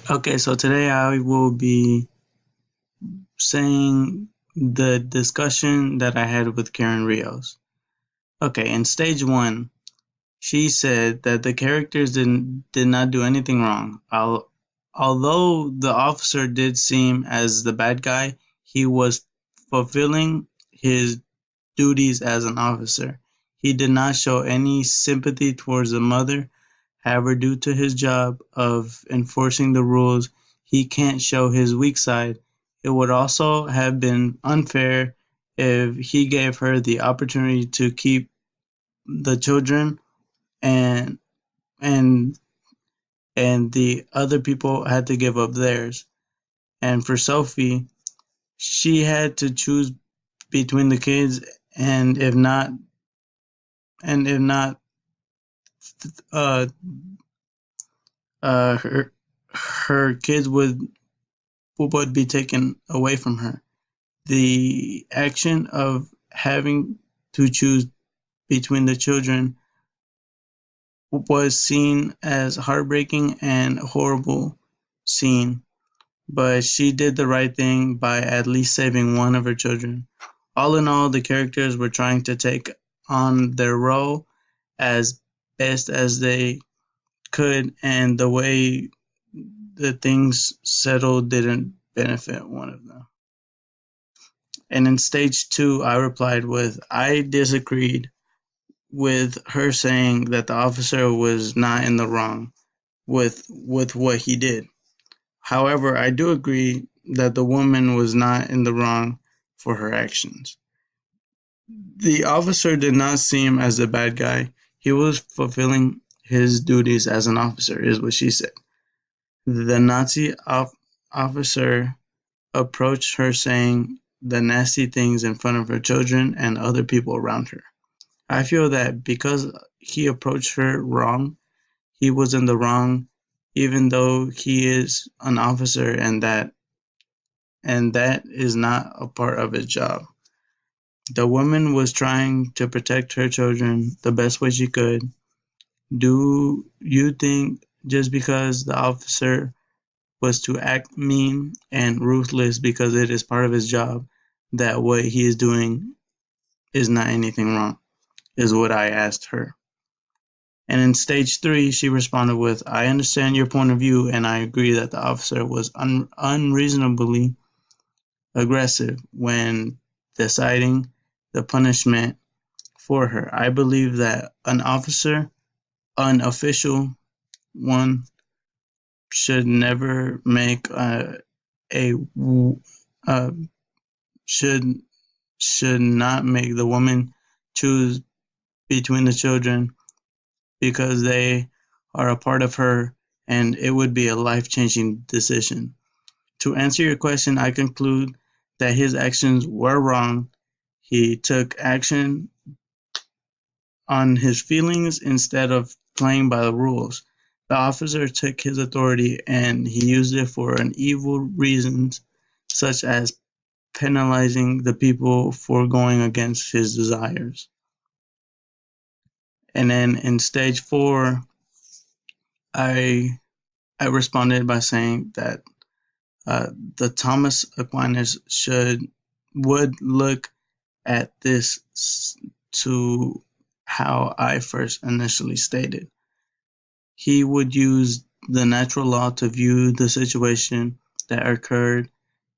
Okay, so today I will be saying the discussion that I had with Karen Rios. Okay, in stage one, she said that the characters did not do anything wrong. Although the officer did seem as the bad guy, he was fulfilling his duties as an officer. He did not show any sympathy towards the mother. However, due to his job of enforcing the rules, he can't show his weak side. It would also have been unfair if he gave her the opportunity to keep the children and and and the other people had to give up theirs. And for Sophie, she had to choose between the kids, and if not, uh, her kids would be taken away from her. The action of having to choose between the children was seen as heartbreaking and horrible scene, but she did the right thing by at least saving one of her children. All in all, the characters were trying to take on their role as best as they could, and the way the things settled didn't benefit one of them. And in stage two, I replied with, I disagreed with her saying that the officer was not in the wrong with what he did. However, I do agree that the woman was not in the wrong for her actions. The officer did not seem as a bad guy. He was fulfilling his duties as an officer, is what she said. The officer approached her saying the nasty things in front of her children and other people around her. I feel that because he approached her wrong, he was in the wrong, even though he is an officer, and that is not a part of his job. The woman was trying to protect her children the best way she could. Do you think just because the officer was to act mean and ruthless because it is part of his job, that what he is doing is not anything wrong? Is what I asked her. And in stage three, she responded with, I understand your point of view, and I agree that the officer was unreasonably aggressive when deciding the punishment for her. I believe that an officer, an official one, should never make a uh, should should not make the woman choose between the children because they are a part of her, and it would be a life-changing decision. To answer your question, I conclude that his actions were wrong. He took action on his feelings instead of playing by the rules. The officer took his authority and he used it for an evil reasons, such as penalizing the people for going against his desires. And then in stage four, I I responded by saying that the Thomas Aquinas would look at this to how I first initially stated. He would use the natural law to view the situation that occurred.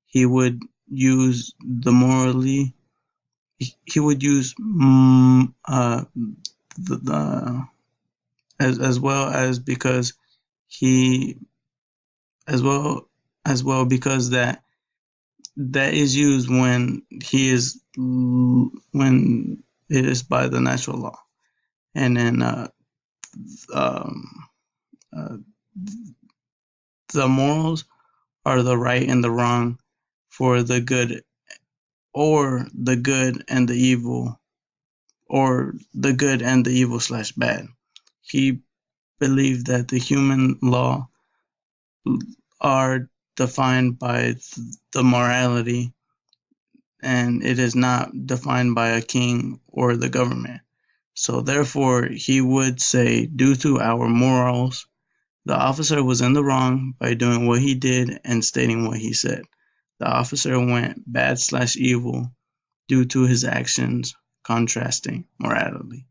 He would use the morally. He would use the as well as because he as well because that is used when it is by the natural law. And then um, uh, the morals are the right and the wrong for the good, or the good and the evil, or the good and the evil slash bad. He believed that the human law are defined by the morality, and it is not defined by a king or the government. So therefore, he would say, due to our morals, The officer was in the wrong by doing what he did and stating what he said. The officer went bad/evil due to his actions contrasting morality.